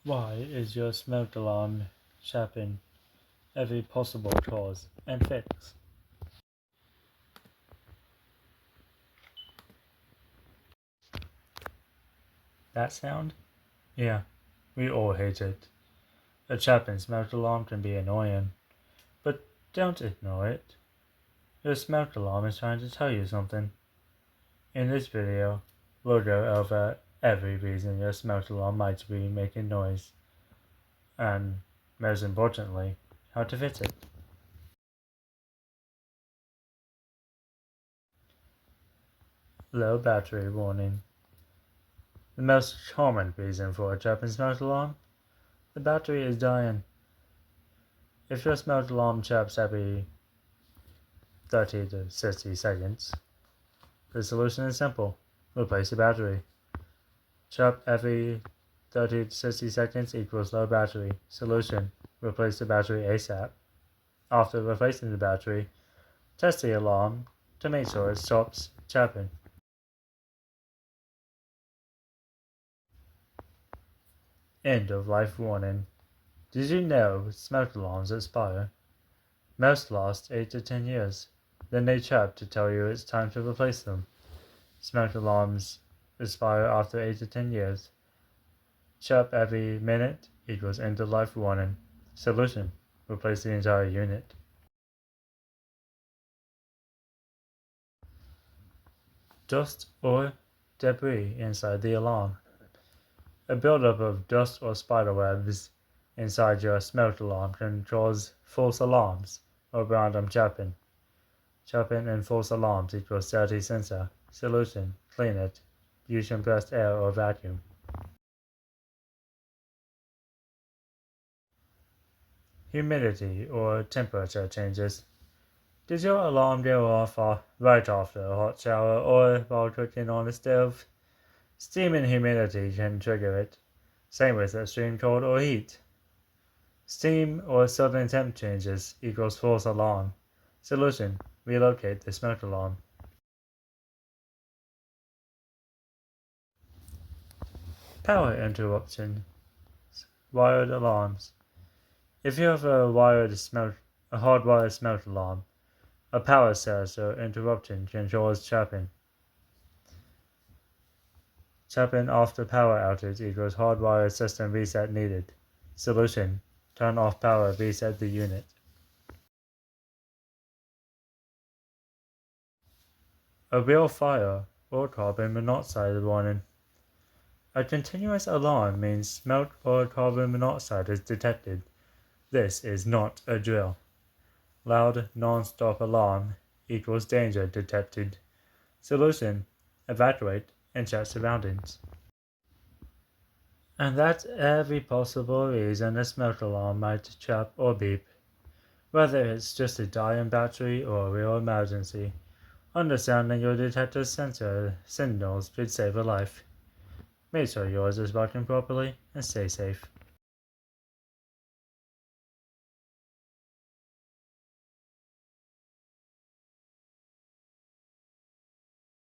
Why is your smoke alarm chirping every possible cause and fix? That sound? Yeah, we all hate it. A chirping smoke alarm can be annoying, but don't ignore it. Your smoke alarm is trying to tell you something. In this video, we'll go over every reason your smoke alarm might be making noise, and most importantly, how to fix it. Low battery warning. The most common reason for a chirping smoke alarm? The battery is dying. If your smoke alarm chirps every 30 to 60 seconds, the solution is simple. Replace the battery. Chirp every 30 to 60 seconds equals low battery. Solution: replace the battery ASAP. After replacing the battery, test the alarm to make sure it stops chirping. End of life warning. Did you know smoke alarms expire? Most last 8 to 10 years. Then they chirp to tell you it's time to replace them. Smoke alarms expire after 8 to 10 years. Chirp every minute equals end of life warning. Solution: replace the entire unit. Dust or debris inside the alarm. A buildup of dust or spiderwebs inside your smoke alarm can cause false alarms or random chirping. Chirping and false alarms equals dirty sensor. Solution: clean it. Use compressed air or vacuum. Humidity or temperature changes. Does your alarm go off right after a hot shower or while cooking on a stove? Steam and humidity can trigger it. Same with extreme cold or heat. Steam or sudden temp changes equals false alarm. Solution: relocate the smoke alarm. Power interruption. Wired alarms. If you have a hardwired smoke alarm, a power surge or interruption can cause chirping. Chirping after power outage equals hardwired system reset needed. Solution: turn off power, reset the unit. A real fire or carbon monoxide warning. A continuous alarm means smoke or carbon monoxide is detected. This is not a drill. Loud, non-stop alarm equals danger detected. Solution: evacuate and check surroundings. And that's every possible reason a smoke alarm might chirp or beep. Whether it's just a dying battery or a real emergency, understanding your detector's sensor signals could save a life. Make sure yours is working properly and stay safe.